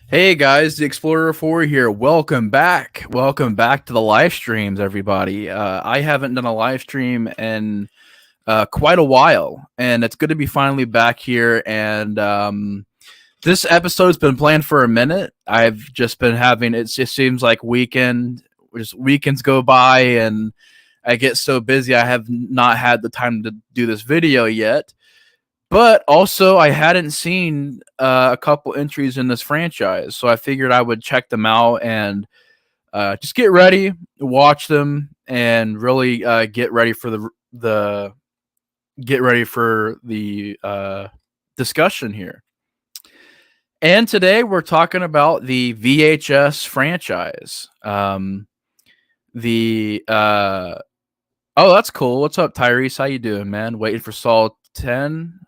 Hey guys, the Explorer 4 here. Welcome back. Welcome back to the live streams, everybody. I haven't done a live stream in quite a while, and it's good to be finally back here. And this episode's been planned for a minute. I've just been having it just seems like weekends go by, and I get so busy I have not had the time to do this video yet. But also, I hadn't seen a couple entries in this franchise, so I figured I would check them out and just get ready, watch them, and really get ready for the get ready for the discussion here. And today we're talking about the VHS franchise. The Oh, that's cool. What's up, Tyrese? How you doing, man? Waiting for Saw 10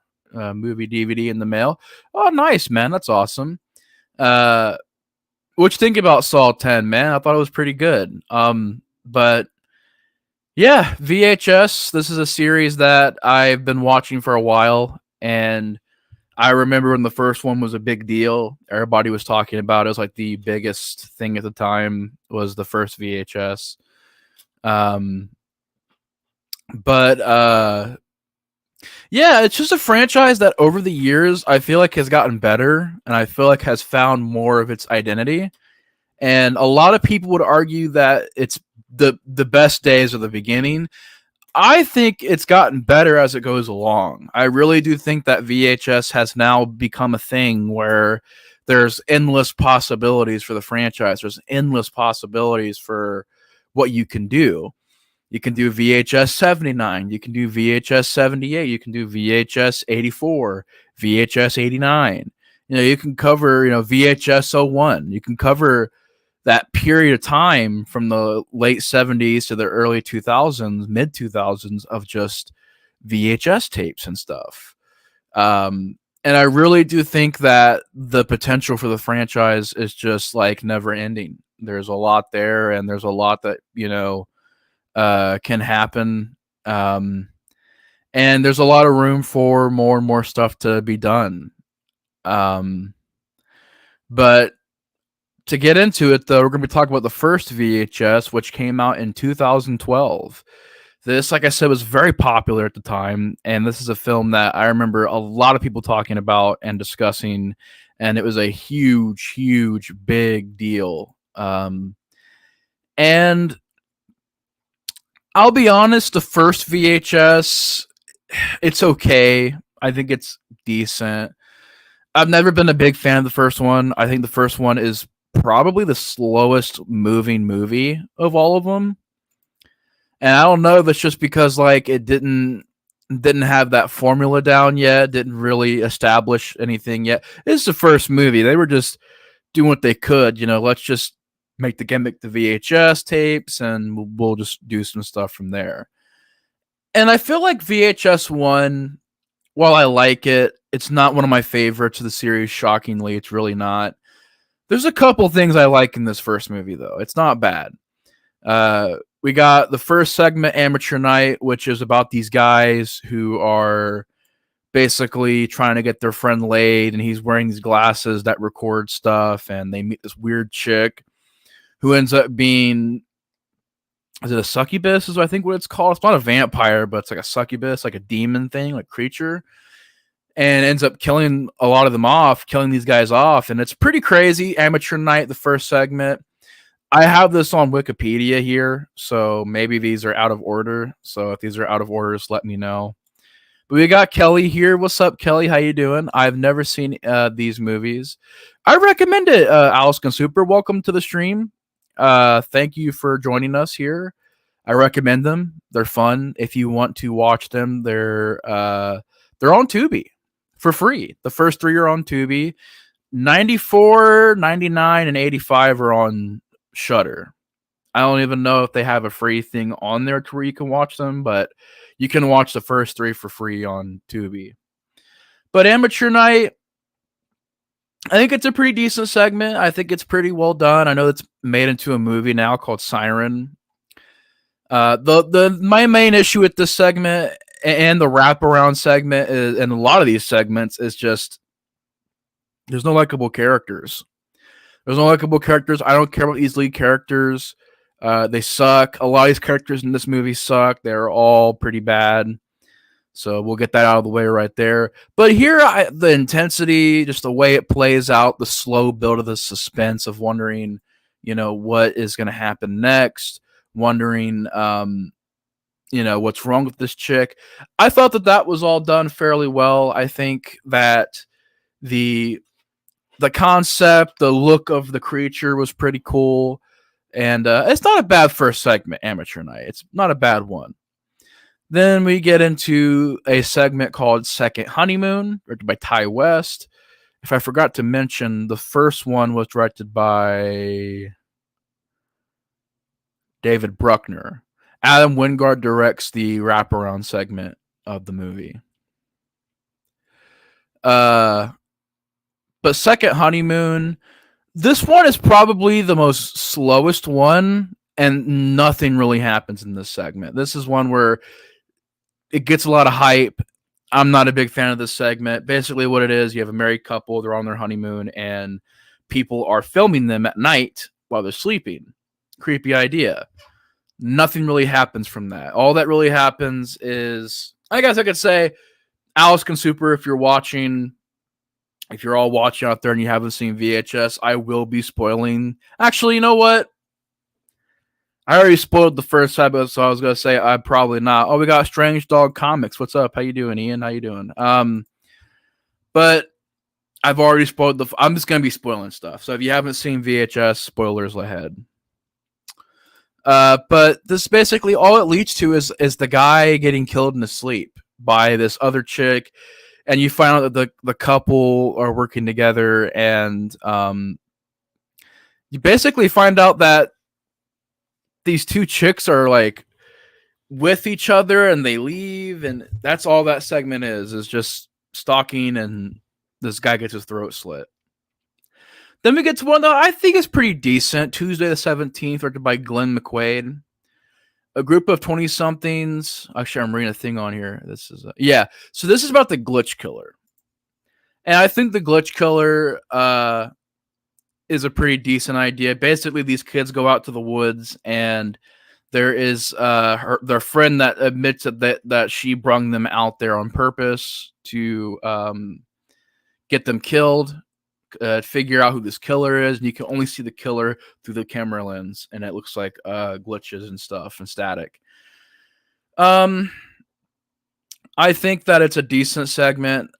movie DVD in the mail. Oh, nice, man. That's awesome. Uh, what you think about Saw 10, man? I thought it was pretty good. But yeah, VHS. This is a series that I've been watching for a while, and I remember when the first one was a big deal. Everybody was talking about it. It was like the biggest thing at the time was the first VHS. Um, but Yeah, it's just a franchise that over the years I feel like has gotten better and I feel like has found more of its identity. And a lot of people would argue that it's the best days of the beginning. I think it's gotten better as it goes along. I really do think that VHS has now become a thing where there's endless possibilities for the franchise. There's endless possibilities for what you can do. You can do VHS 79, you can do VHS 78, you can do VHS 84, VHS 89. You can cover, VHS 01. You can cover that period of time from the late 70s to the early 2000s, mid 2000s of just VHS tapes and stuff. And I really do think that the potential for the franchise is just like never ending. There's a lot there, and there's a lot that, can happen. And there's a lot of room for more and more stuff to be done. Um, but to get into it, though, we're going to be talking about the first VHS, which came out in 2012. This, like I said, was very popular at the time, and this is a film that I remember a lot of people talking about and discussing, and it was a huge, huge, big deal. And I'll be honest, the first VHS, it's okay. I think it's decent. I've never been a big fan of the first one. I think the first one is probably the slowest moving movie of all of them. And I don't know if it's just because like it didn't have that formula down yet, didn't really establish anything yet. It's the first movie. They were just doing what they could, let's just make the gimmick the VHS tapes and we'll just do some stuff from there. And I feel like VHS 1, while I like it, it's not one of my favorites of the series. Shockingly, it's really not. There's a couple things I like in this first movie, though. It's not bad. We got the first segment, Amateur Night, which is about these guys who are basically trying to get their friend laid, and he's wearing these glasses that record stuff, and they meet this weird chick who ends up being, is it a succubus? Is I think what it's called. It's not a vampire, but it's like a succubus, like a demon thing, like creature, and ends up killing a lot of them off, killing these guys off, and it's pretty crazy. Amateur Night, the first segment. I have this on Wikipedia here, so maybe these are out of order. So if these are out of order, just let me know. But we got Kelly here. What's up, Kelly? How you doing? I've never seen these movies. I recommend it. Alaskan Super, welcome to the stream. Thank you for joining us here. I recommend them. They're fun. If you want to watch them, they're on Tubi for free. The first three are on Tubi. 94, 99, and 85 are on Shudder. I don't even know if they have a free thing on there to where you can watch them, but you can watch the first three for free on Tubi. But Amateur Night, I think it's a pretty decent segment. I think it's pretty well done. I know it's made into a movie now called Siren. My main issue with this segment and the wraparound segment is, and a lot of these segments is just there's no likable characters. There's no likable characters. I don't care about these lead characters. They suck. A lot of these characters in this movie suck. They're all pretty bad. So we'll get that out of the way right there. But here, the intensity, just the way it plays out, the slow build of the suspense of wondering, what is going to happen next, wondering, what's wrong with this chick. I thought that was all done fairly well. I think that the concept, the look of the creature was pretty cool. And it's not a bad first segment, Amateur Night. It's not a bad one. Then we get into a segment called Second Honeymoon, directed by Ty West. If I forgot to mention, the first one was directed by David Bruckner. Adam Wingard directs the wraparound segment of the movie. But Second Honeymoon, this one is probably the most slowest one, and nothing really happens in this segment. This is one where it gets a lot of hype. I'm not a big fan of this segment. Basically, what it is, you have a married couple, they're on their honeymoon, and people are filming them at night while they're sleeping. Creepy idea. Nothing really happens from that. All that really happens is, I guess I could say, Alice and Super, if you're all watching out there and you haven't seen VHS, I will be spoiling. Actually, you know what? I already spoiled the first episode, so I was gonna say I'm probably not. Oh, we got Strange Dog Comics. What's up? How you doing, Ian? How you doing? But I've already spoiled I'm just gonna be spoiling stuff. So if you haven't seen VHS, spoilers ahead. But this basically all it leads to is the guy getting killed in his sleep by this other chick, and you find out that the couple are working together, and you basically find out that these two chicks are like with each other and they leave, and that's all that segment is just stalking, and this guy gets his throat slit. Then we get to one that I think is pretty decent, Tuesday the 17th, directed by Glenn McQuaid. A group of 20-somethings. Actually, I'm reading a thing on here. This is so this is about the glitch killer. And I think the glitch killer is a pretty decent idea. Basically, these kids go out to the woods, and there is their friend that admits that she brung them out there on purpose to get them killed, figure out who this killer is, and you can only see the killer through the camera lens, and it looks like glitches and stuff and static. I think that it's a decent segment.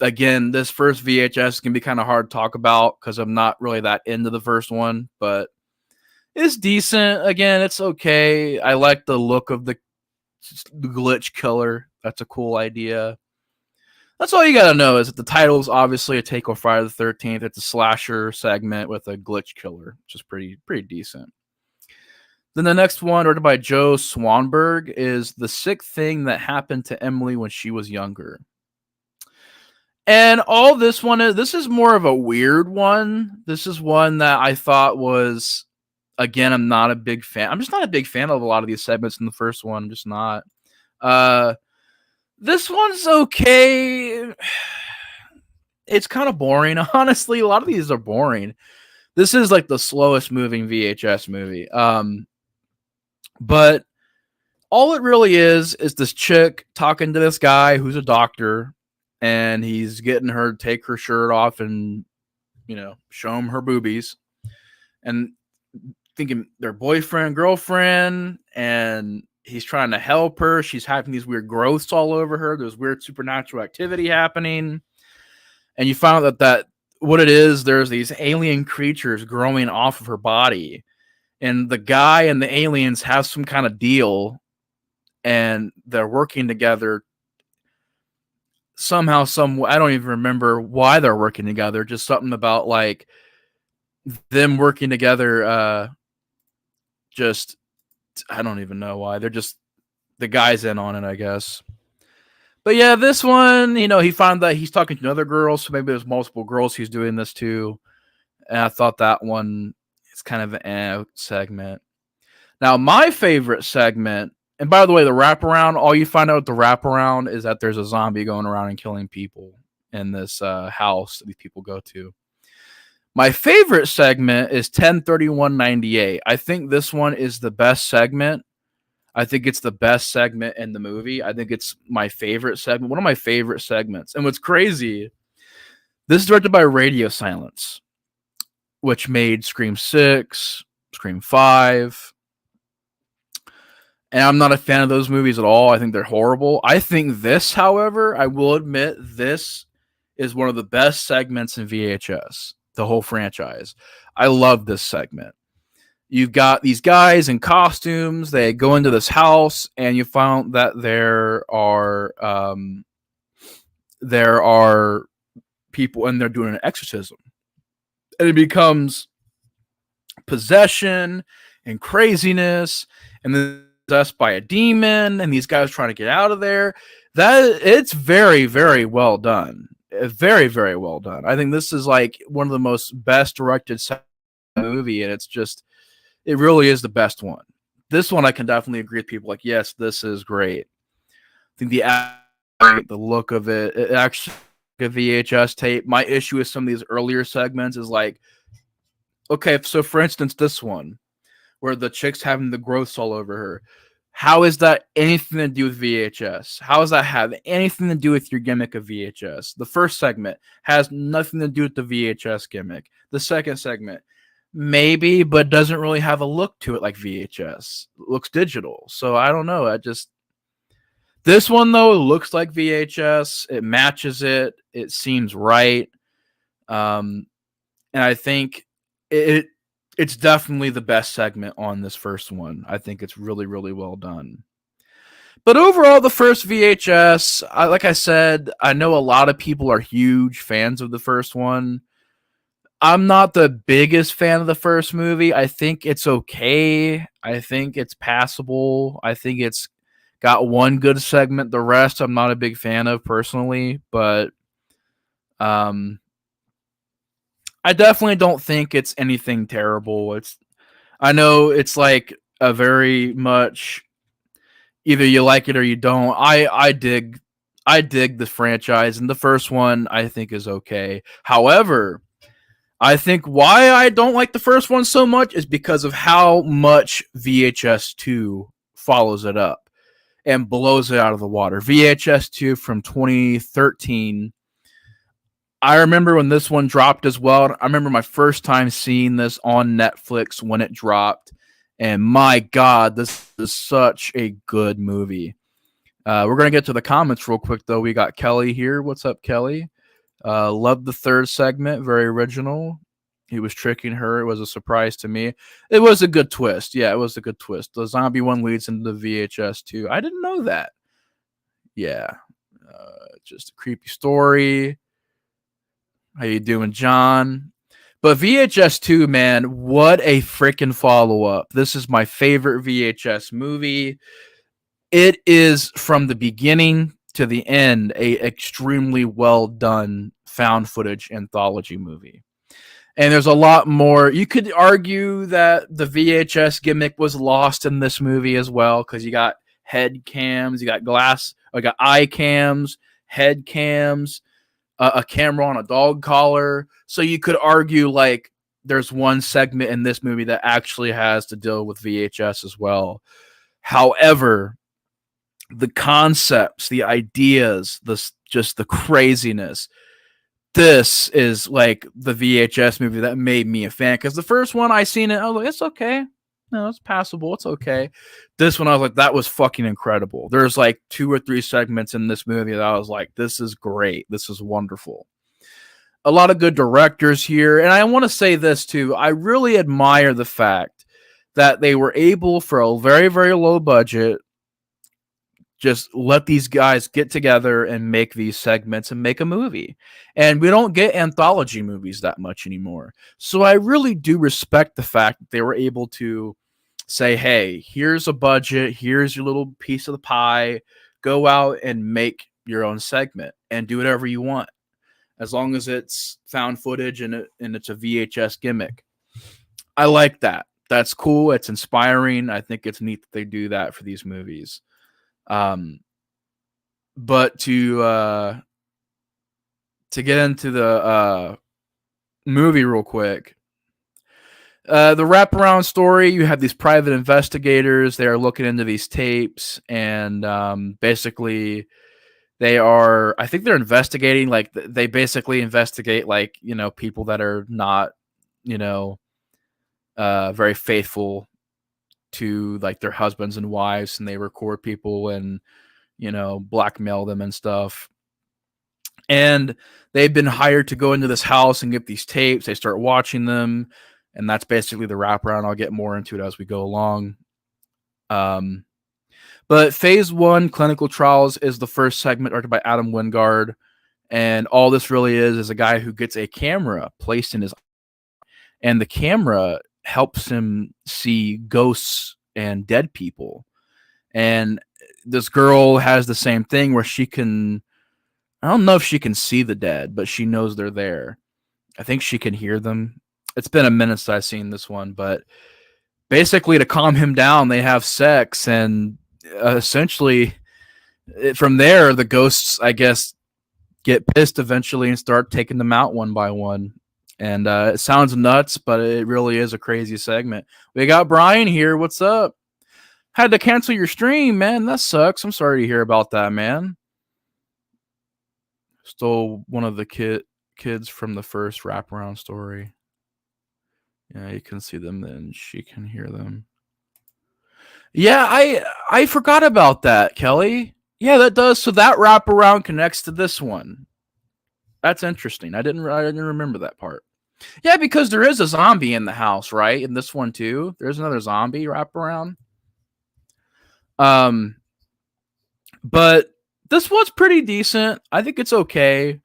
Again, this first VHS can be kind of hard to talk about because I'm not really that into the first one, but it's decent. Again, it's okay. I like the look of the glitch killer. That's a cool idea. That's all you gotta know is that the title is obviously a take on Friday the 13th. It's a slasher segment with a glitch killer, which is pretty decent. Then the next one, ordered by Joe Swanberg, is The Sick Thing That Happened to Emily When She Was Younger. And all this is more of a weird one. This is one that I thought was, again, I'm not a big fan. I'm just not a big fan of a lot of these segments in the first one. I'm just not. This one's okay. It's kind of boring. Honestly, a lot of these are boring. This is like the slowest moving VHS movie. But all it really is this chick talking to this guy who's a doctor, and he's getting her to take her shirt off and, show him her boobies, and thinking they're boyfriend, girlfriend, and he's trying to help her. She's having these weird growths all over her. There's weird supernatural activity happening. And you find out that what it is, there's these alien creatures growing off of her body. And the guy and the aliens have some kind of deal, and they're working together somehow, I don't even remember why they're working together. Just something about like them working together. Just, I don't even know why. They're just, the guy's in on it, I guess. But yeah, this one, he found that he's talking to other girls, so maybe there's multiple girls he's doing this to. And I thought that one is kind of an segment. Now, my favorite segment, and by the way, the wraparound, all you find out with the wraparound is that there's a zombie going around and killing people in this house that these people go to. My favorite segment is 103198. I think this one is the best segment. I think it's the best segment in the movie. I think it's my favorite segment, one of my favorite segments. And what's crazy, this is directed by Radio Silence, which made Scream 6, Scream 5. And I'm not a fan of those movies at all. I think they're horrible. I think this, however, I will admit, this is one of the best segments in VHS, the whole franchise. I love this segment. You've got these guys in costumes. They go into this house, and you found that there are people, and they're doing an exorcism, and it becomes possession and craziness, and then possessed by a demon, and these guys trying to get out of there. That it's very, very well done. Very, very well done. I think this is like one of the most best directed movie, and it really is the best one. This one I can definitely agree with people like, yes, this is great. I think the look of it actually a VHS tape. My issue with some of these earlier segments is like, okay, so for instance, this one where the chick's having the growths all over her. How is that anything to do with VHS? How does that have anything to do with your gimmick of VHS? The first segment has nothing to do with the VHS gimmick. The second segment, maybe, but doesn't really have a look to it like VHS. It looks digital. So I don't know. This one though, it looks like VHS. It matches it. It seems right. And I think it's definitely the best segment on this first one. I think it's really, really well done. But overall, the first VHS, like I said, I know a lot of people are huge fans of the first one. I'm not the biggest fan of the first movie. I think it's okay. I think it's passable. I think it's got one good segment. The rest I'm not a big fan of personally, but I definitely don't think it's anything terrible. I know it's like a very much either you like it or you don't. I dig the franchise, and the first one I think is okay. However, I think why I don't like the first one so much is because of how much VHS 2 follows it up and blows it out of the water. VHS 2 from 2013. I remember when this one dropped as well. I remember my first time seeing this on Netflix when it dropped. And my God, this is such a good movie. We're going to get to the comments real quick, though. We got Kelly here. What's up, Kelly? Loved the third segment. Very original. He was tricking her. It was a surprise to me. It was a good twist. Yeah, it was a good twist. The zombie one leads into the VHS 2. I didn't know that. Yeah. Just a creepy story. How you doing, John? But VHS 2, man, what a freaking follow-up. This is my favorite VHS movie. It is, from the beginning to the end, a extremely well done found footage anthology movie. And there's a lot more. You could argue that the VHS gimmick was lost in this movie as well, because you got head cams, you got eye cams, head cams, a camera on a dog collar. So you could argue like there's one segment in this movie that actually has to deal with VHS as well. However, the concepts, the ideas, just the craziness, this is like the VHS movie that made me a fan. Because the first one I seen it, I was like, it's okay. No, it's passable. It's okay. This one, I was like, that was fucking incredible. There's like 2 or 3 segments in this movie that I was like, this is great. This is wonderful. A lot of good directors here. And I want to say this too. I really admire the fact that they were able, for a very, very low budget, just let these guys get together and make these segments and make a movie. And we don't get anthology movies that much anymore. So I really do respect the fact that they were able to say, hey, here's a budget, here's your little piece of the pie, go out and make your own segment and do whatever you want, as long as it's found footage and it's a VHS gimmick. I like that. That's cool. It's inspiring. I think it's neat that they do that for these movies. But to get into the movie real quick. The wraparound story, you have these private investigators. They are looking into these tapes, and basically, I think they're investigating, like, they basically investigate, like, people that are not, you know, very faithful to, like, their husbands and wives, and they record people and, blackmail them and stuff. And they've been hired to go into this house and get these tapes. They start watching them, and that's basically the wraparound. I'll get more into it as we go along. Um, but Phase 1 Clinical Trials is the first segment directed by Adam Wingard. And all this really is a guy who gets a camera placed in his, and the camera helps him see ghosts and dead people. And this girl has the same thing where I don't know if she can see the dead, but she knows they're there. I think she can hear them. It's been a minute since I've seen this one, but basically to calm him down, they have sex, and essentially from there, the ghosts, I guess, get pissed eventually and start taking them out one by one. And it sounds nuts, but it really is a crazy segment. We got Brian here. What's up? Had to cancel your stream, man. That sucks. I'm sorry to hear about that, man. Stole one of the kids from the first wraparound story. Yeah, you can see them, then she can hear them. Yeah, I forgot about that, Kelly. Yeah, that does. So that wraparound connects to this one. That's interesting. I didn't remember that part. Yeah, because there is a zombie in the house, right? In this one too, there's another zombie wraparound. But this one's pretty decent. I think it's okay.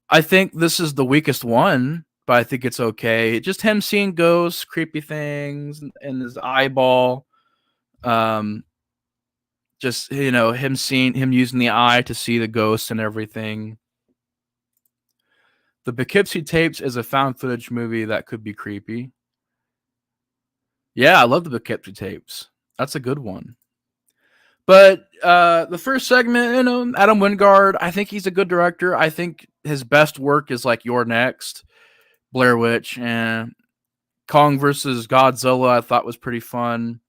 I think this is the weakest one, but I think it's okay. Just him seeing ghosts, creepy things, and his eyeball. Just him using the eye to see the ghosts and everything. The Poughkeepsie Tapes is a found footage movie that could be creepy. Yeah, I love the Poughkeepsie Tapes. That's a good one. But the first segment, Adam Wingard, I think he's a good director. I think his best work is like You're Next, Blair Witch, and Kong versus Godzilla. I thought was pretty fun.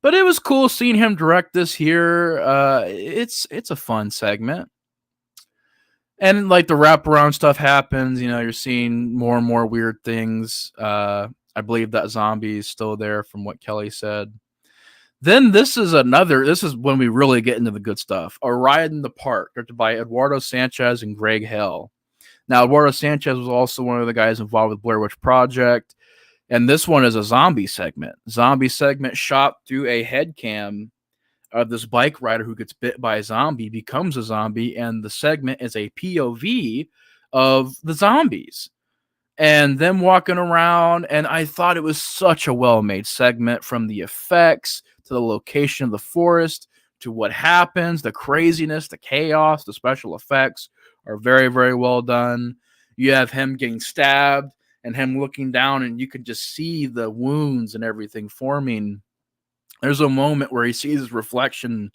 But it was cool seeing him direct this here. It's a fun segment. And like the wraparound stuff happens, you're seeing more and more weird things. I believe that zombie is still there from what Kelly said. Then this is when we really get into the good stuff. A Ride in the Park, directed by Eduardo Sanchez and Greg Hale. Now, Eduardo Sanchez was also one of the guys involved with Blair Witch Project. And this one is a zombie segment. Zombie segment shot through a head cam of this bike rider who gets bit by a zombie, becomes a zombie, and the segment is a POV of the zombies and them walking around. And I thought it was such a well-made segment, from the effects to the location of the forest to what happens, the craziness, the chaos, the special effects are very, very well done. You have him getting stabbed and him looking down, and you can just see the wounds and everything forming. There's a moment where he sees his reflection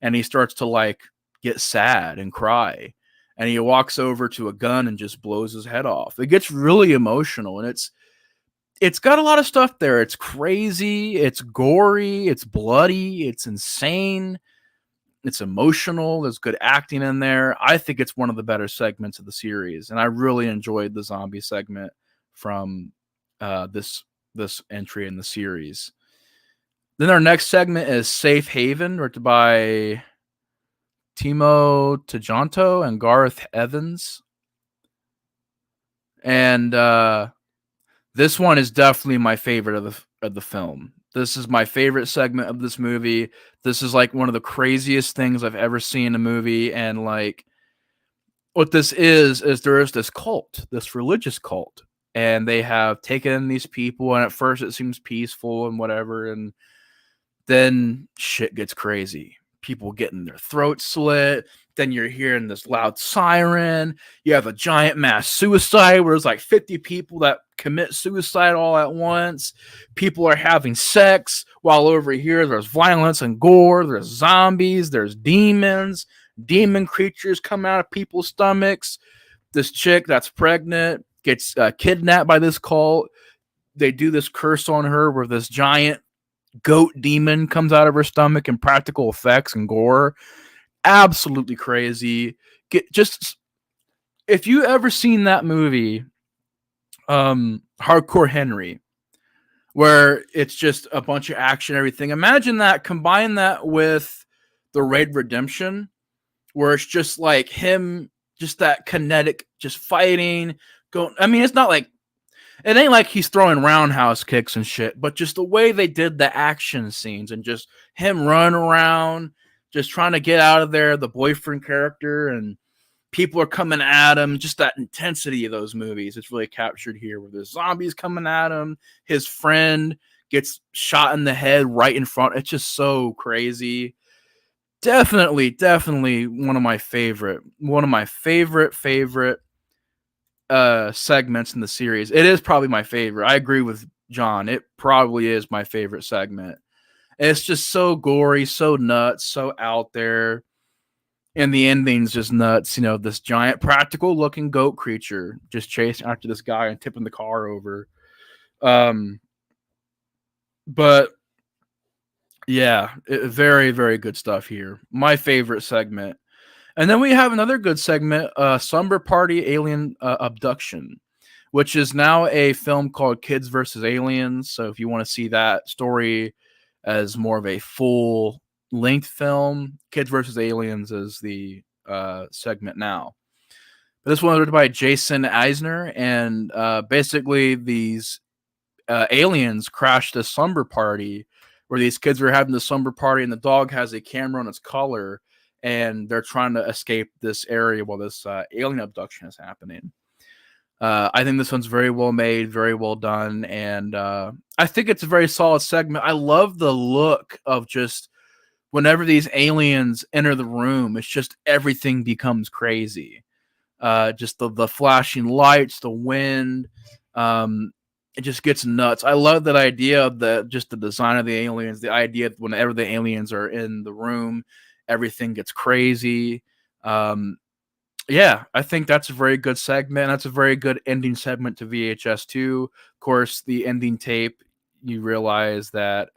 and he starts to like get sad and cry. And he walks over to a gun and just blows his head off. It gets really emotional, and it's got a lot of stuff there. It's crazy, it's gory, it's bloody, it's insane, it's emotional. There's good acting in there. I think it's one of the better segments of the series, and I really enjoyed the zombie segment from this entry in the series. Then our next segment is Safe Haven, directed by Timo Tjahjanto and Gareth Evans. And this one is definitely my favorite of the film. This is my favorite segment of this movie. This is like one of the craziest things I've ever seen in a movie. And like, what this is there is this cult, this religious cult, and they have taken in these people. And at first it seems peaceful and whatever. And then shit gets crazy. People getting their throats slit. Then you're hearing this loud siren. You have a giant mass suicide where there's like 50 people that commit suicide all at once. People are having sex, while over here there's violence and gore. There's zombies. There's demons. Demon creatures come out of people's stomachs. This chick that's pregnant gets kidnapped by this cult. They do this curse on her where this giant goat demon comes out of her stomach and practical effects and gore. Absolutely crazy. Get just if you ever seen that movie, Hardcore Henry, where it's just a bunch of action, everything. Imagine that. Combine that with the Raid Redemption, where it's just like him, just that kinetic, just fighting. Going. I mean, it's not like it ain't like he's throwing roundhouse kicks and shit, but just the way they did the action scenes and just him running around, just trying to get out of there, the boyfriend character, and people are coming at him. Just that intensity of those movies, it's really captured here where there's zombies coming at him. His friend gets shot in the head right in front. It's just so crazy. Definitely one of my favorite segments in the series. It is probably my favorite. I agree with John. It probably is my favorite segment. It's just so gory, so nuts, so out there. And the ending's just nuts. You know, this giant practical looking goat creature just chasing after this guy and tipping the car over. But yeah, very, very good stuff here. My favorite segment. And then we have another good segment, Slumber Party Alien Abduction, which is now a film called Kids versus Aliens. So if you want to see that story as more of a full length film, Kids versus Aliens is the segment now. But this one was written by Jason Eisner, and basically these aliens crashed a slumber party where these kids were having the slumber party, and the dog has a camera on its collar, and they're trying to escape this area while this alien abduction is happening. I think this one's very well made, very well done, and I think it's a very solid segment. I love the look of just whenever these aliens enter the room, it's just everything becomes crazy. Just the flashing lights, the wind, it just gets nuts. I love that idea of the design of the aliens, the idea that whenever the aliens are in the room, everything gets crazy. Yeah, I think that's a very good segment. That's a very good ending segment to VHS 2. Of course, the ending tape, you realize that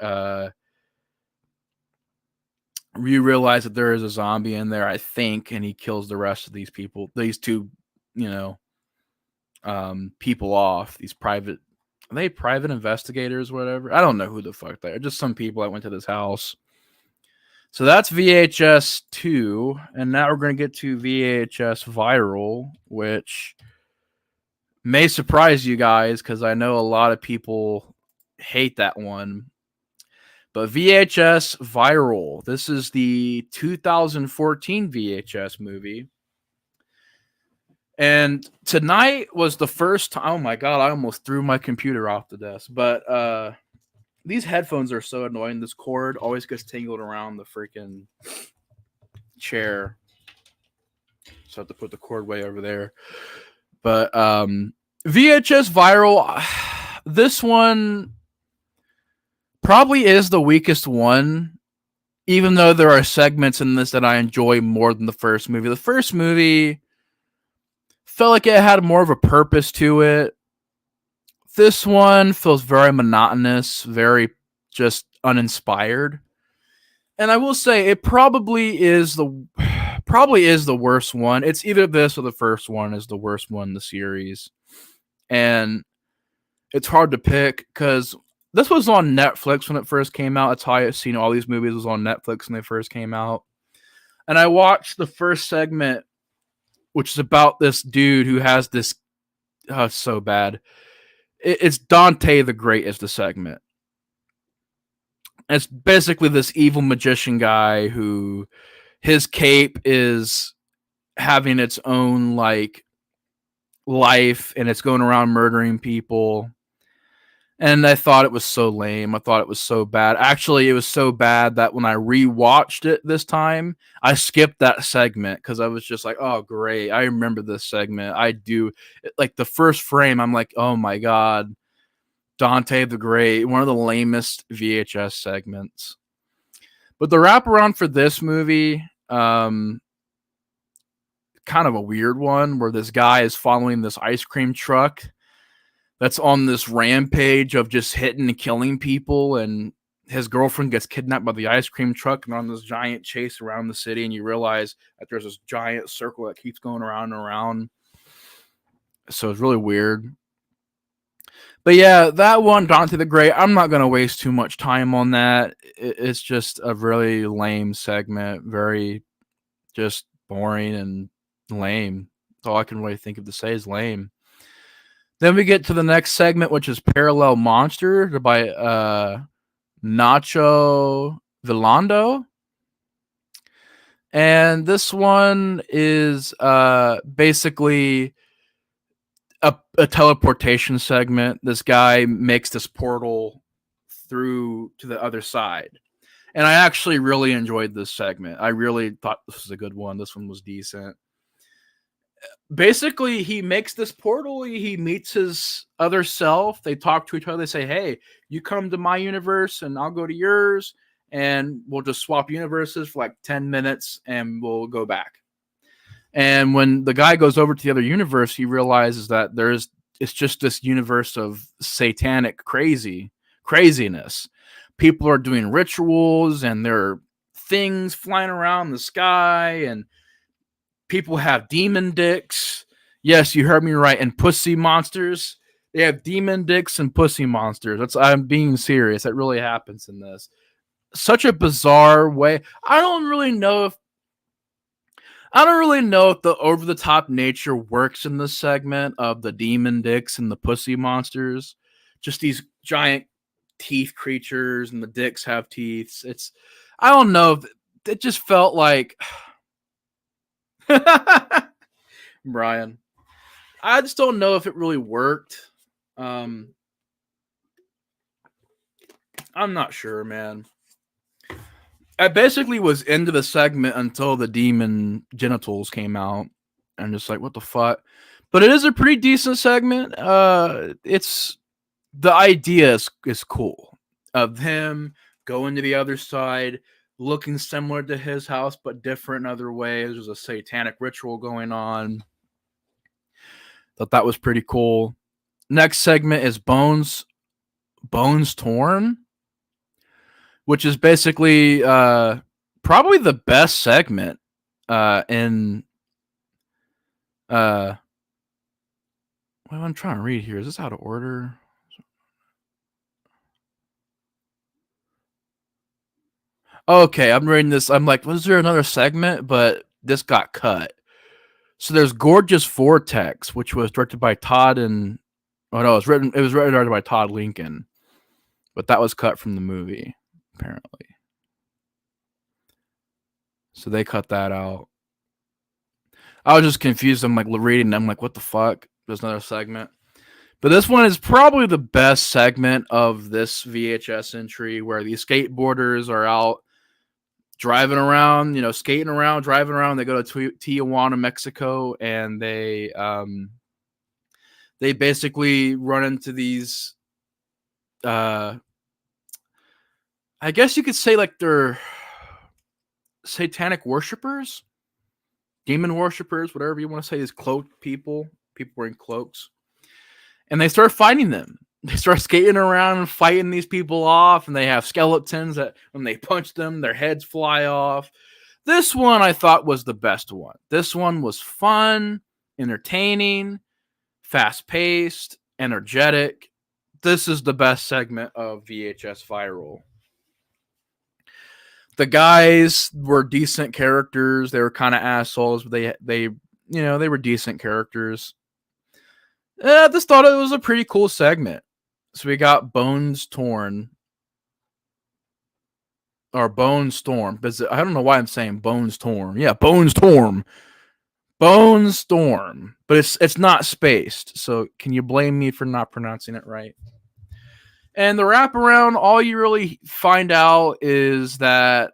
there is a zombie in there, I think, and he kills the rest of these people, these two, people off. These private, are they private investigators, whatever? I don't know who the fuck they are. Just some people that went to this house. So that's VHS 2, and now we're going to get to VHS Viral, which may surprise you guys because I know a lot of people hate that one. But VHS Viral, this is the 2014 VHS movie. And tonight was the first time. Oh my God, I almost threw my computer off the desk. But these headphones are so annoying. This cord always gets tangled around the freaking chair. So I have to put the cord way over there. But VHS Viral, this one probably is the weakest one, even though there are segments in this that I enjoy more than the first movie. The first movie felt like it had more of a purpose to it. This one feels very monotonous, very just uninspired. And I will say it probably is the worst one. It's either this or the first one is the worst one in the series. And it's hard to pick because this was on Netflix when it first came out. That's how I've seen all these movies was on Netflix when they first came out. And I watched the first segment, which is about this dude who has this. Oh, it's so bad. It's Dante the Great is the segment. It's basically this evil magician guy who his cape is having its own like life and it's going around murdering people. And I thought it was so lame. I thought it was so bad. Actually, it was so bad that when I rewatched it this time, I skipped that segment because I was just like, oh, great. I remember this segment. I do. Like the first frame, I'm like, oh my God. Dante the Great, one of the lamest VHS segments. But the wraparound for this movie, kind of a weird one where this guy is following this ice cream truck that's on this rampage of just hitting and killing people, and his girlfriend gets kidnapped by the ice cream truck and on this giant chase around the city, and you realize that there's this giant circle that keeps going around and around. So it's really weird. But yeah, that one, Dante the Great, I'm not going to waste too much time on that. It's just a really lame segment, very just boring and lame. That's all I can really think of to say is lame. Then we get to the next segment, which is Parallel Monster by Nacho Villando. And this one is basically a teleportation segment. This guy makes this portal through to the other side. And I actually really enjoyed this segment. I really thought this was a good one. This one was decent. Basically, he makes this portal. He meets his other self. They talk to each other. They say, hey, you come to my universe and I'll go to yours. And we'll just swap universes for like 10 minutes and we'll go back. And when the guy goes over to the other universe, he realizes that it's just this universe of satanic craziness. People are doing rituals and there are things flying around the sky and people have demon dicks. Yes, you heard me right. And pussy monsters. They have demon dicks and pussy monsters. I'm being serious. That really happens in this. Such a bizarre way. I don't really know if the over-the-top nature works in this segment of the demon dicks and the pussy monsters. Just these giant teeth creatures, and the dicks have teeth. I don't know. It just felt like Brian. I just don't know if it really worked. I'm not sure, man. I basically was into the segment until the demon genitals came out. I'm just like, what the fuck? But it is a pretty decent segment. It's the idea is cool of him going to the other side, looking similar to his house but different in other ways. There's a satanic ritual going on. Thought that was pretty cool. Next segment is Bones Torn, which is basically probably the best segment in well, I'm trying to read here. Is this out of order? Okay, I'm reading this. I'm like, was there another segment? But this got cut. So there's Gorgeous Vortex, which was directed by Todd and it was written directed by Todd Lincoln. But that was cut from the movie, apparently. So they cut that out. I was just confused. I'm like reading. I'm like, what the fuck? There's another segment. But this one is probably the best segment of this VHS entry where these skateboarders are out driving around, skating around, driving around. They go to Tijuana, Mexico, and they basically run into these, I guess you could say like they're satanic worshipers, demon worshipers, whatever you want to say. These cloaked people wearing cloaks. And they start fighting them. They start skating around and fighting these people off, and they have skeletons that when they punch them, their heads fly off. This one I thought was the best one. This one was fun, entertaining, fast-paced, energetic. This is the best segment of VHS Viral. The guys were decent characters. They were kind of assholes, but they were decent characters. I just thought it was a pretty cool segment. So we got Bones Torn. Or Bone Storm. I don't know why I'm saying Bones Torn. Yeah, Bones Torn. Bone Storm. But it's not spaced. So can you blame me for not pronouncing it right? And the wraparound, all you really find out is that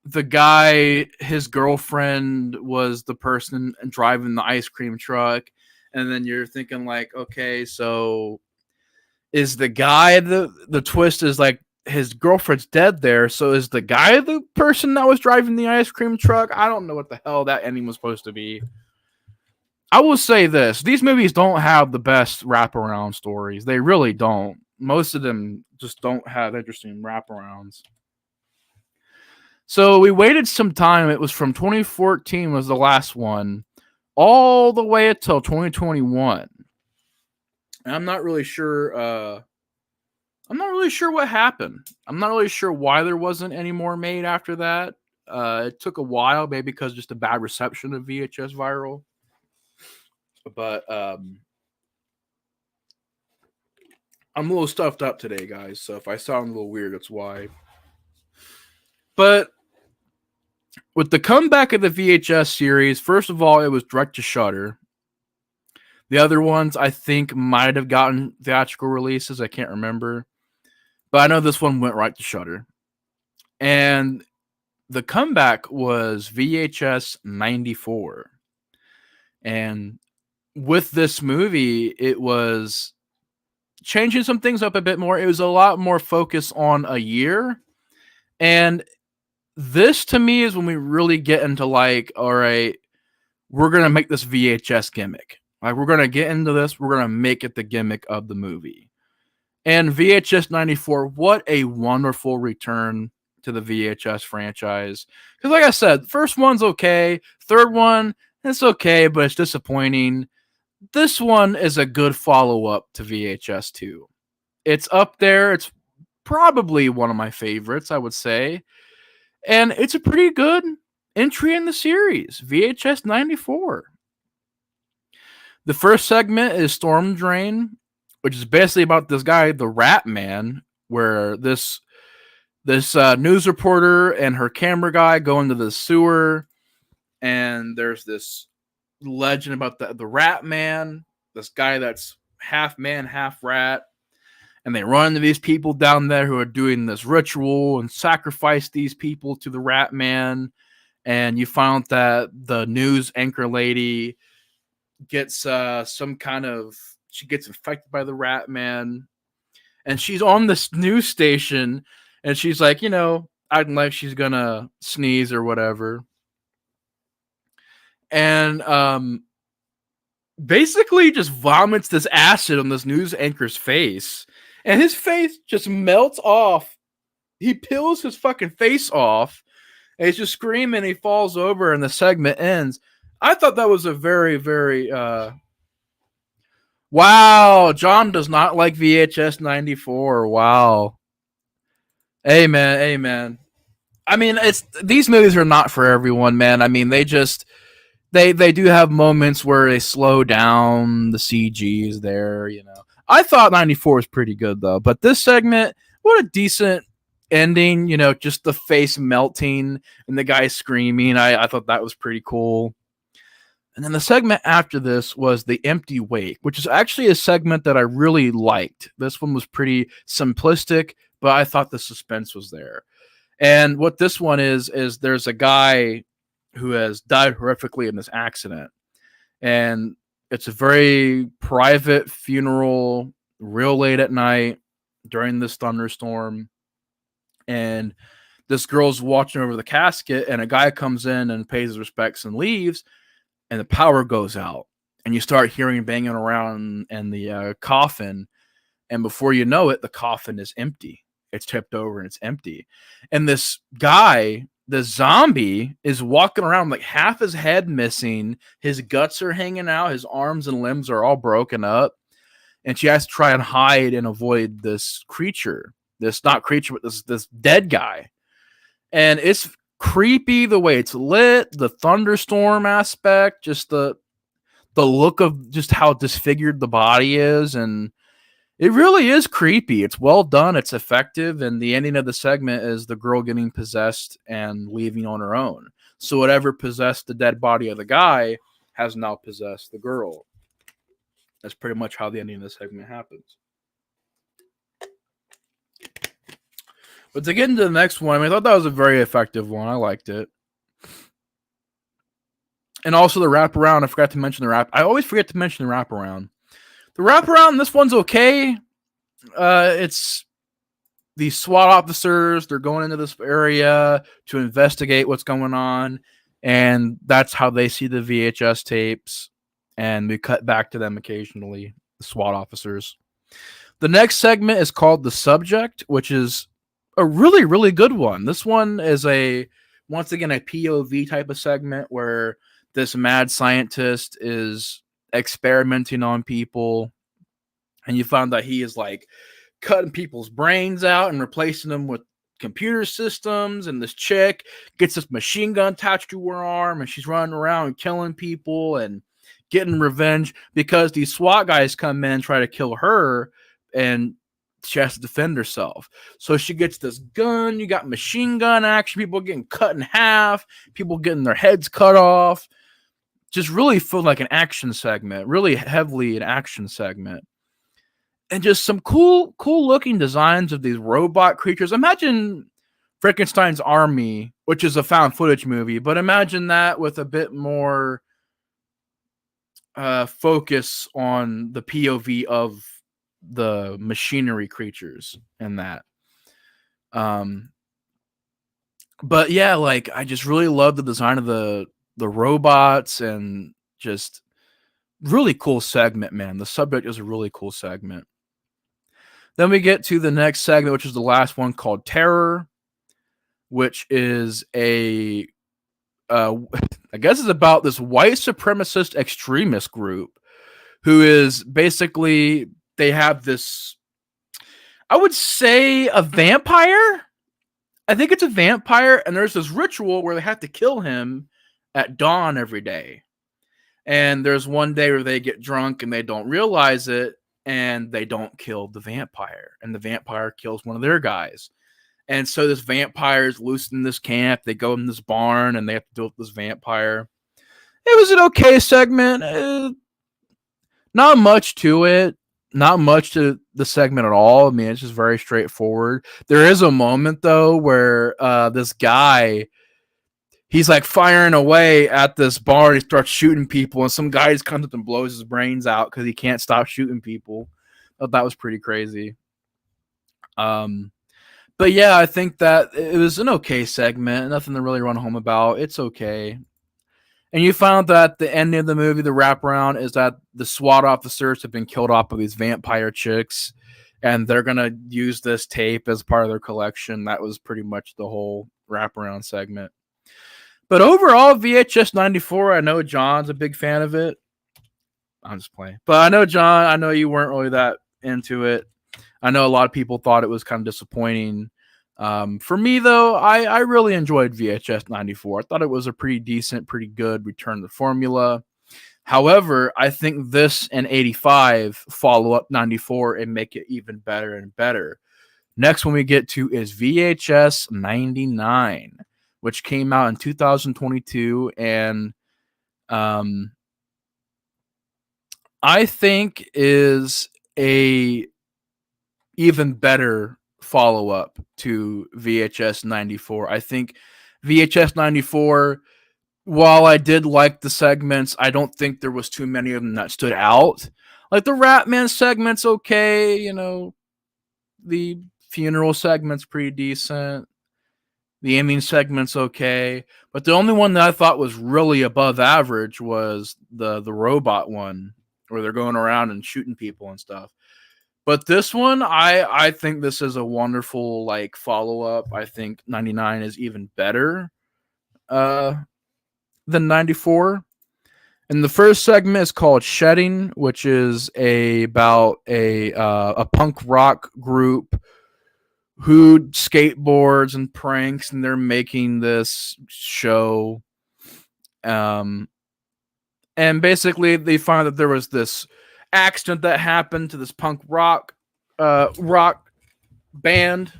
the guy, his girlfriend was the person driving the ice cream truck. And then you're thinking like, okay, so is the guy, the twist is like his girlfriend's dead there. So is the guy the person that was driving the ice cream truck? I don't know what the hell that ending was supposed to be. I will say this: these movies don't have the best wraparound stories. They really don't. Most of them just don't have interesting wraparounds. So we waited some time. It was from 2014 was the last one, all the way until 2021. And I'm not really sure. I'm not really sure what happened. I'm not really sure why there wasn't any more made after that. It took a while, maybe because just a bad reception of VHS viral. But I'm a little stuffed up today, guys. So if I sound a little weird, that's why. But with the comeback of the VHS series, first of all, it was direct to Shudder. The other ones, I think, might have gotten theatrical releases. I can't remember. But I know this one went right to Shudder. And the comeback was VHS 94. And with this movie, it was changing some things up a bit more. It was a lot more focused on a year. And this to me is when we really get into like, all right, we're going to make this VHS gimmick. Like, we're going to get into this. We're going to make it the gimmick of the movie. And VHS 94, what a wonderful return to the VHS franchise. Because like I said, first one's okay. Third one, it's okay, but it's disappointing. This one is a good follow-up to VHS 2. It's up there. It's probably one of my favorites, I would say. And it's a pretty good entry in the series, VHS 94. The first segment is Storm Drain, which is basically about this guy, the Rat Man, where this news reporter and her camera guy go into the sewer, and there's this legend about the Rat Man, this guy that's half man, half rat, and they run into these people down there who are doing this ritual and sacrifice these people to the Rat Man, and you found that the news anchor lady gets some kind of, she gets infected by the Rat Man, and she's on this news station, and she's like, acting like she's gonna sneeze or whatever, and basically just vomits this acid on this news anchor's face, and his face just melts off. He peels his fucking face off, and he's just screaming. He falls over, and the segment ends. I thought that was a very, very wow. John does not like VHS 94. Wow. Amen. Amen. I mean, these movies are not for everyone, man. I mean, they do have moments where they slow down. The CG is there, I thought 94 was pretty good though, but this segment, what a decent ending. Just the face melting and the guy screaming. I thought that was pretty cool. And then the segment after this was The Empty Wake, which is actually a segment that I really liked. This one was pretty simplistic, but I thought the suspense was there. And what this one is there's a guy who has died horrifically in this accident. And it's a very private funeral, real late at night during this thunderstorm. And this girl's watching over the casket, and a guy comes in and pays his respects and leaves. And the power goes out, and you start hearing banging around in the coffin. And before you know it, the coffin is empty. It's tipped over and it's empty. And this guy, the zombie, is walking around like half his head missing. His guts are hanging out. His arms and limbs are all broken up. And she has to try and hide and avoid this creature. This not creature, but this dead guy. And it's creepy the way it's lit, the thunderstorm aspect, just the look of just how disfigured the body is, and it really is creepy. It's well done, it's effective, and the ending of the segment is the girl getting possessed and leaving on her own. So whatever possessed the dead body of the guy has now possessed the girl. That's pretty much how the ending of the segment happens. But to get into the next one, I thought that was a very effective one. I liked it. And also the wraparound. I forgot to mention the wrap. I always forget to mention the wraparound. The wraparound, this one's okay. It's these SWAT officers, they're going into this area to investigate what's going on, and that's how they see the VHS tapes. And we cut back to them occasionally, the SWAT officers. The next segment is called The Subject, which is a really, really good one. This one is once again, a POV type of segment where this mad scientist is experimenting on people, and you find that he is like cutting people's brains out and replacing them with computer systems. And this chick gets this machine gun attached to her arm, and she's running around and killing people and getting revenge because these SWAT guys come in and try to kill her, and she has to defend herself. So she gets this gun. You got machine gun action, people getting cut in half, people getting their heads cut off. Just really feel like an action segment, really heavily an action segment. And just some cool looking designs of these robot creatures. Imagine Frankenstein's Army, which is a found footage movie, but imagine that with a bit more focus on the POV of the machinery creatures in that. But yeah, like I just really love the design of the robots, and just really cool segment, man. The Subject is a really cool segment. Then we get to the next segment, which is the last one, called Terror, which is I guess it's about this white supremacist extremist group who is basically, they have this, I would say, a vampire. I think it's a vampire, and there's this ritual where they have to kill him at dawn every day. And there's one day where they get drunk and they don't realize it, and they don't kill the vampire, and the vampire kills one of their guys. And so this vampire is loose in this camp. They go in this barn, and they have to deal with this vampire. It was an okay segment. Not much to it. Not much to the segment at all. I mean, it's just very straightforward. There is a moment, though, where this guy, he's like firing away at this barn. He starts shooting people, and some guy just comes up and blows his brains out because he can't stop shooting people. I thought that was pretty crazy. But yeah, I think that it was an okay segment. Nothing to really run home about. It's okay. And you found that the ending of the movie, the wraparound, is that the SWAT officers have been killed off by these vampire chicks, and they're going to use this tape as part of their collection. That was pretty much the whole wraparound segment. But overall, VHS 94, I know John's a big fan of it. I'm just playing. But I know, John, I know you weren't really that into it. I know a lot of people thought it was kind of disappointing. For me, though, I really enjoyed VHS 94. I thought it was a pretty decent, pretty good return to formula. However, I think this and 85 follow up 94 and make it even better and better. Next one we get to is VHS 99, which came out in 2022, and I think is a even better follow-up to VHS 94. I think VHS 94, while I did like the segments, I don't think there was too many of them that stood out. Like the Ratman segment's okay, you know, the funeral segment's pretty decent. The ending segment's okay. But the only one that I thought was really above average was the robot one, where they're going around and shooting people and stuff. But this one, I think this is a wonderful like follow up. I think 99 is even better than 94. And the first segment is called Shedding, which is about a punk rock group who skateboards and pranks, and they're making this show. And basically, they find that there was this accident that happened to this punk rock band,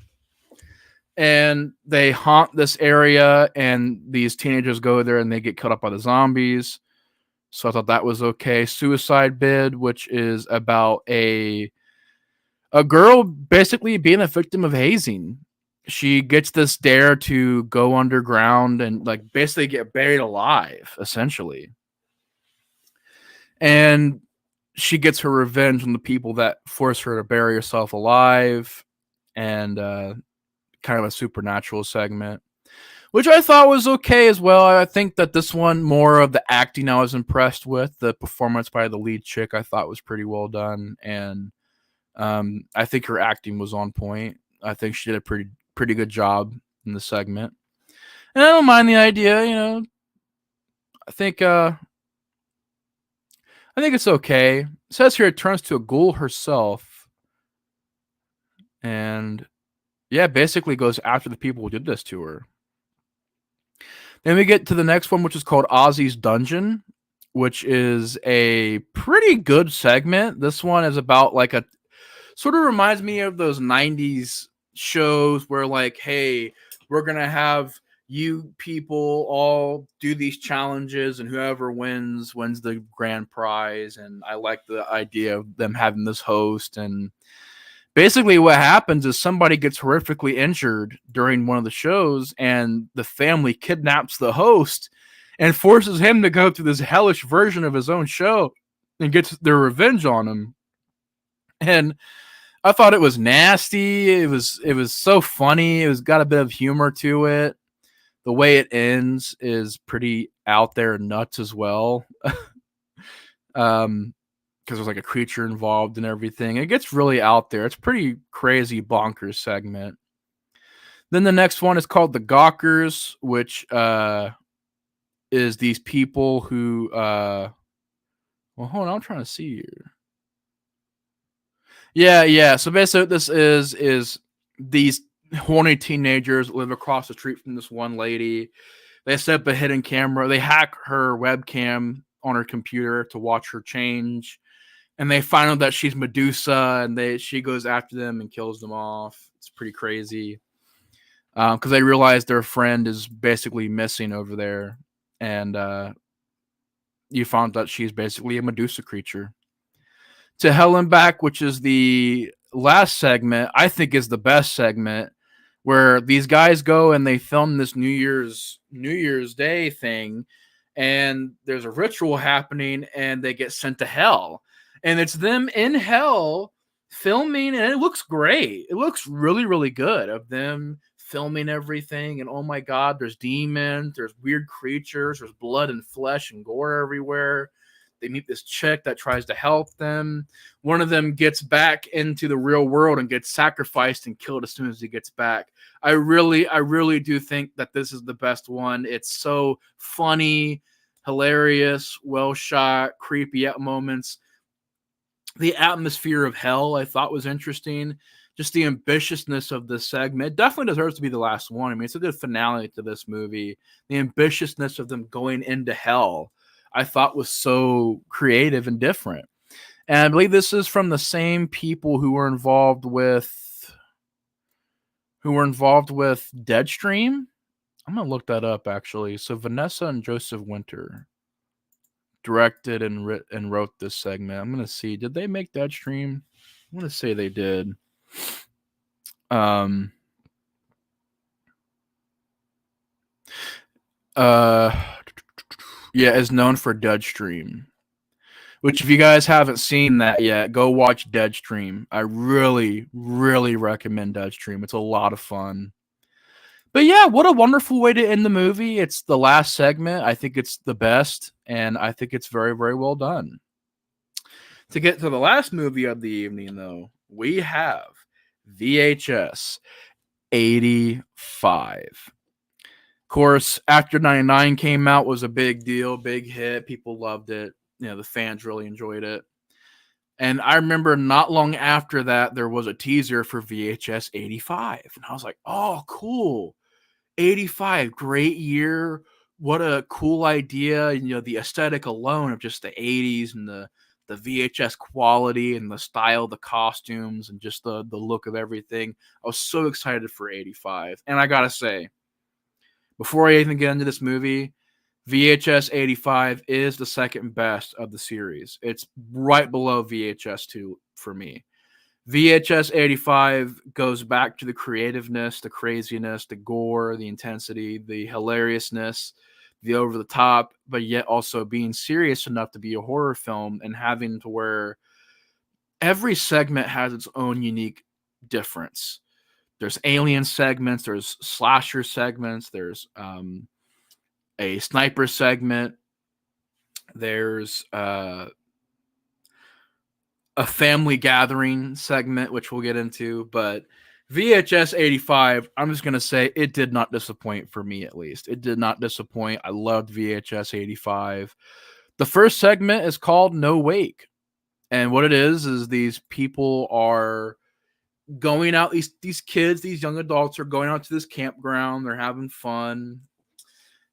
and they haunt this area, and these teenagers go there and they get cut up by the zombies. So I thought that was okay. Suicide Bid, which is about a girl basically being a victim of hazing. She gets this dare to go underground and like basically get buried alive, essentially. And she gets her revenge on the people that force her to bury herself alive. and kind of a supernatural segment, which I thought was okay as well. I think that this one, more of the acting I was impressed with. The performance by the lead chick I thought was pretty well done, and I think her acting was on point. I think she did a pretty good job in the segment, and I don't mind the idea. I think I think it's okay. It says here it turns to a ghoul herself, and yeah, basically goes after the people who did this to her. Then we get to the next one, which is called Ozzy's Dungeon, which is a pretty good segment. This one is about like a sort of reminds me of those 90s shows where, like, hey, we're going to have you people all do these challenges and whoever wins the grand prize. And I like the idea of them having this host. And basically what happens is somebody gets horrifically injured during one of the shows and the family kidnaps the host and forces him to go through this hellish version of his own show and gets their revenge on him. And I thought it was nasty. It was so funny. It was got a bit of humor to it. The way it ends is pretty out there and nuts as well. Because there's like a creature involved and everything. It gets really out there. It's pretty crazy, bonkers segment. Then the next one is called the Gawkers, which is these people who well, hold on, I'm trying to see here. Yeah. So basically what this is these horny teenagers live across the street from this one lady. They set up a hidden camera. They hack her webcam on her computer to watch her change. And they find out that she's Medusa, and she goes after them and kills them off. It's pretty crazy because they realize their friend is basically missing over there, and you found that she's basically a Medusa creature. To Hell and Back, which is the last segment, I think is the best segment, where these guys go and they film this New Year's Day thing, and there's a ritual happening, and they get sent to hell, and it's them in hell filming, and it looks great. It looks really, really good of them filming everything, and oh my god, there's demons, there's weird creatures, there's blood and flesh and gore everywhere. They meet this chick that tries to help them. One of them gets back into the real world and gets sacrificed and killed as soon as he gets back. I really do think that this is the best one. It's so funny, hilarious, well shot, creepy at moments. The atmosphere of hell I thought was interesting. Just the ambitiousness of this segment. It definitely deserves to be the last one. I mean, it's a good finale to this movie. The ambitiousness of them going into hell, I thought was so creative and different. And I believe this is from the same people who were involved with Deadstream. I'm gonna look that up actually. So Vanessa and Joseph Winter directed and wrote this segment. I'm gonna see. Did they make Deadstream? I'm gonna say they did. Yeah, is known for Deadstream. Which, if you guys haven't seen that yet, go watch Deadstream. I really, really recommend Deadstream. It's a lot of fun. But yeah, what a wonderful way to end the movie. It's the last segment. I think it's the best, and I think it's very, very well done. To get to the last movie of the evening, though, we have VHS 85. Of course, after 99 came out, was a big deal, big hit. People loved it. The fans really enjoyed it. And I remember not long after that, there was a teaser for VHS 85. And I was like, oh, cool. 85, great year. What a cool idea. The aesthetic alone of just the 80s and the VHS quality and the style, the costumes, and just the look of everything. I was so excited for 85. And I got to say, before I even get into this movie, VHS 85 is the second best of the series. It's right below VHS 2 for me. VHS 85 goes back to the creativeness, the craziness, the gore, the intensity, the hilariousness, the over the top, but yet also being serious enough to be a horror film and having to where every segment has its own unique difference. there's alien segments, there's slasher segments, there's a sniper segment, there's a family gathering segment, which we'll get into. But VHS 85, I'm just going to say it did not disappoint for me, at least. It did not disappoint. I loved VHS 85. The first segment is called No Wake. And what it is these people are going out, these kids, these young adults are going out to this campground. They're having fun.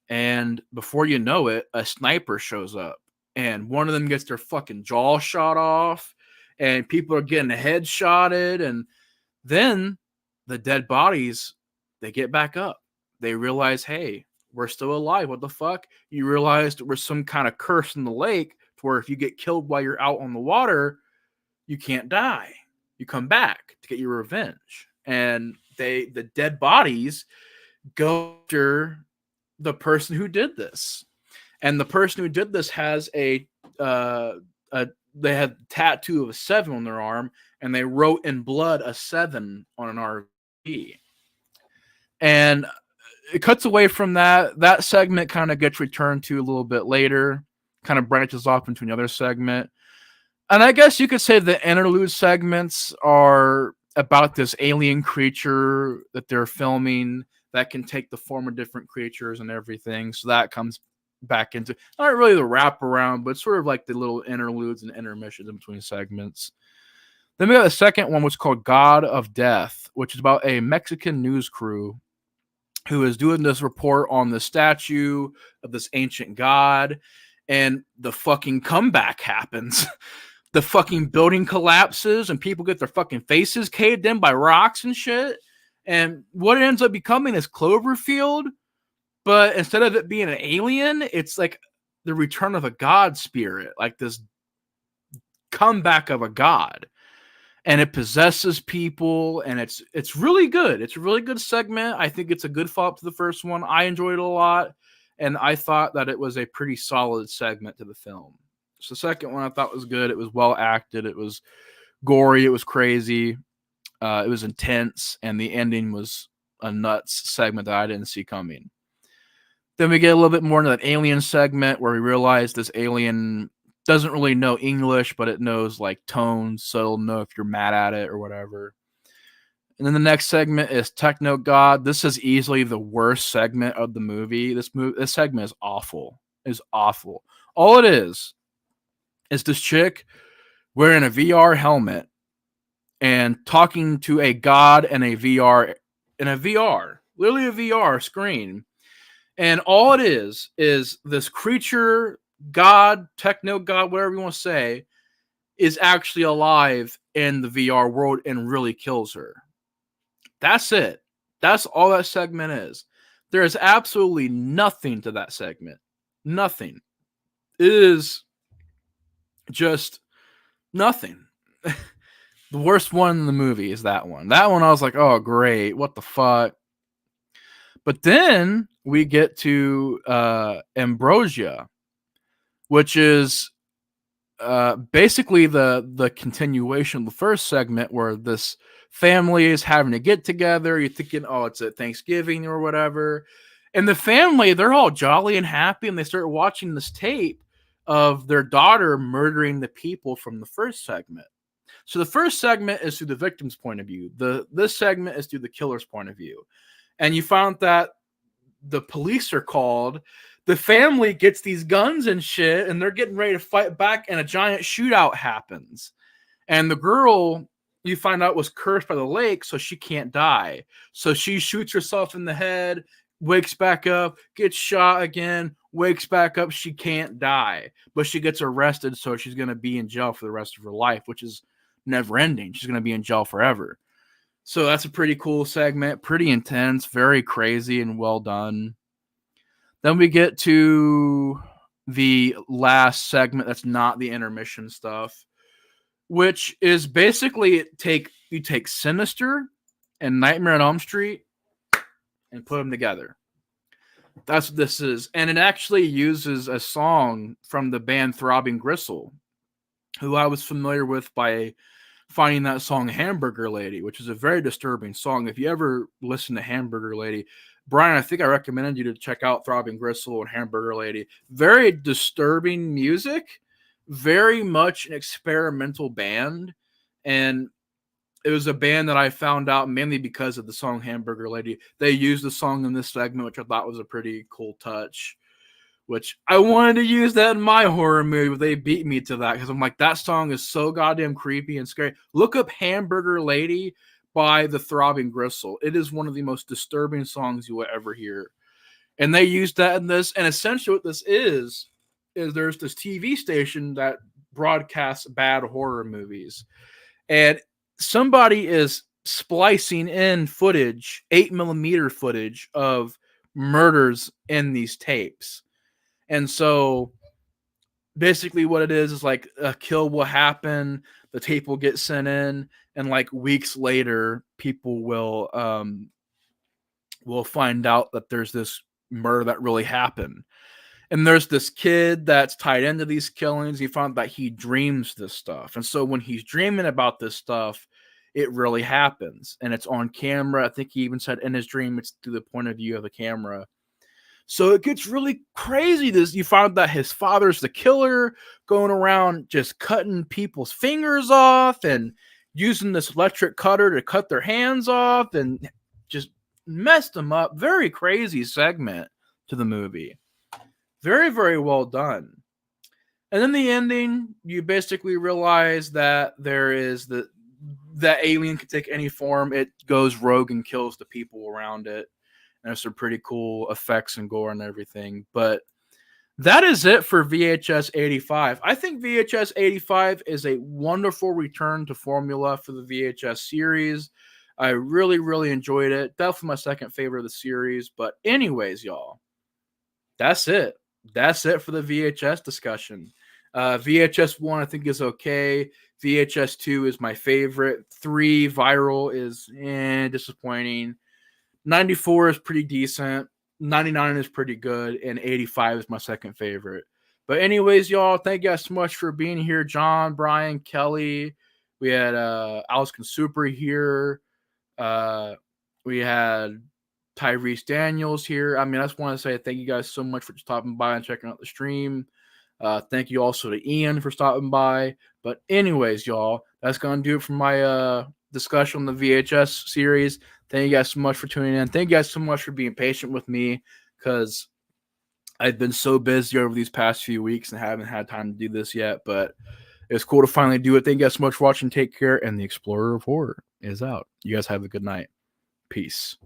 And before you know it, a sniper shows up. And one of them gets their fucking jaw shot off. And people are getting headshotted. And then the dead bodies, they get back up. They realize, hey, we're still alive. What the fuck? You realize there was some kind of curse in the lake to where if you get killed while you're out on the water, you can't die. You come back to get your revenge. And the dead bodies go after the person who did this. And the person who did this has they had a tattoo of a 7 on their arm, and they wrote in blood a 7 on an RV. And it cuts away from that. That segment kind of gets returned to a little bit later, kind of branches off into another segment. And I guess you could say the interlude segments are about this alien creature that they're filming that can take the form of different creatures and everything. So that comes back into not really the wraparound, but sort of like the little interludes and intermissions in between segments. Then we got the second one, which is called God of Death, which is about a Mexican news crew who is doing this report on the statue of this ancient god, and the fucking comeback happens. The fucking building collapses and people get their fucking faces caved in by rocks and shit. And what it ends up becoming is Cloverfield, but instead of it being an alien, it's like the return of a god spirit, like this comeback of a god. And it possesses people, and it's really good. It's a really good segment. I think it's a good follow-up to the first one. I enjoyed it a lot, and I thought that it was a pretty solid segment to the film. So the second one I thought was good. It was well acted. It was gory. It was crazy. It was intense, and the ending was a nuts segment that I didn't see coming. Then we get a little bit more into that alien segment where we realize this alien doesn't really know English, but it knows like tones, so it'll know if you're mad at it or whatever. And then the next segment is Techno God. This is easily the worst segment of the movie. This segment is awful. It's awful. All it is this chick wearing a VR helmet and talking to a god in a VR, literally a VR screen. And all it is this creature, god, techno god, whatever you want to say, is actually alive in the VR world and really kills her. That's it. That's all that segment is. There is absolutely nothing to that segment. Nothing. It is just nothing. The worst one in the movie is that one. That one I was like, oh, great. What the fuck? But then we get to Ambrosia, which is basically the continuation of the first segment where this family is having to get together. You're thinking, oh, it's at Thanksgiving or whatever. And the family, they're all jolly and happy, and they start watching this tape of their daughter murdering the people from the first segment. So the first segment is through the victim's point of view. This segment is through the killer's point of view. And you found that the police are called. The family gets these guns and shit, and they're getting ready to fight back, and a giant shootout happens. And the girl, you find out, was cursed by the lake, so she can't die. So she shoots herself in the head, wakes back up, gets shot again, wakes back up. She can't die, but she gets arrested, so she's going to be in jail for the rest of her life, which is never ending. She's going to be in jail forever. So that's a pretty cool segment, pretty intense, very crazy and well done. Then we get to the last segment that's not the intermission stuff, which is basically you take Sinister and Nightmare on Elm Street and put them together. That's what this is. And it actually uses a song from the band Throbbing Gristle, who I was familiar with by finding that song Hamburger Lady, which is a very disturbing song. If you ever listen to Hamburger Lady, Brian, I think I recommended you to check out Throbbing Gristle and Hamburger Lady. Very disturbing music, very much an experimental band. And it was a band that I found out mainly because of the song Hamburger Lady. They used the song in this segment, which I thought was a pretty cool touch. Which I wanted to use that in my horror movie, but they beat me to that because I'm like, that song is so goddamn creepy and scary. Look up Hamburger Lady by the Throbbing Gristle. It is one of the most disturbing songs you will ever hear. And they used that in this. And essentially what this is there's this TV station that broadcasts bad horror movies. And somebody is splicing in footage, 8mm footage of murders in these tapes. And so basically what it is like a kill will happen, the tape will get sent in, and like weeks later, people will find out that there's this murder that really happened. And there's this kid that's tied into these killings. He found that he dreams this stuff. And so when he's dreaming about this stuff, it really happens. And it's on camera. I think he even said in his dream, it's through the point of view of the camera. So it gets really crazy. You find that his father's the killer, going around just cutting people's fingers off and using this electric cutter to cut their hands off and just messed them up. Very crazy segment to the movie. Very, very well done. And then the ending, you basically realize that there is that alien can take any form. It goes rogue and kills the people around it. And there's some pretty cool effects and gore and everything. But that is it for VHS 85. I think VHS 85 is a wonderful return to formula for the VHS series. I really, really enjoyed it. Definitely my second favorite of the series. But anyways, y'all, that's it. That's it for the VHS discussion. VHS 1, I think, is okay. VHS 2 is my favorite. 3, Viral, is disappointing. 94 is pretty decent. 99 is pretty good. And 85 is my second favorite. But anyways, y'all, thank you guys so much for being here. John, Brian, Kelly. We had Alice Super here. We had Tyrese Daniels here. I mean, I just want to say thank you guys so much for stopping by and checking out the stream. Thank you also to Ian for stopping by. But anyways, y'all, that's going to do it for my discussion on the VHS series. Thank you guys so much for tuning in. Thank you guys so much for being patient with me because I've been so busy over these past few weeks and haven't had time to do this yet. But it's cool to finally do it. Thank you guys so much for watching. Take care. And the Explorer of Horror is out. You guys have a good night. Peace.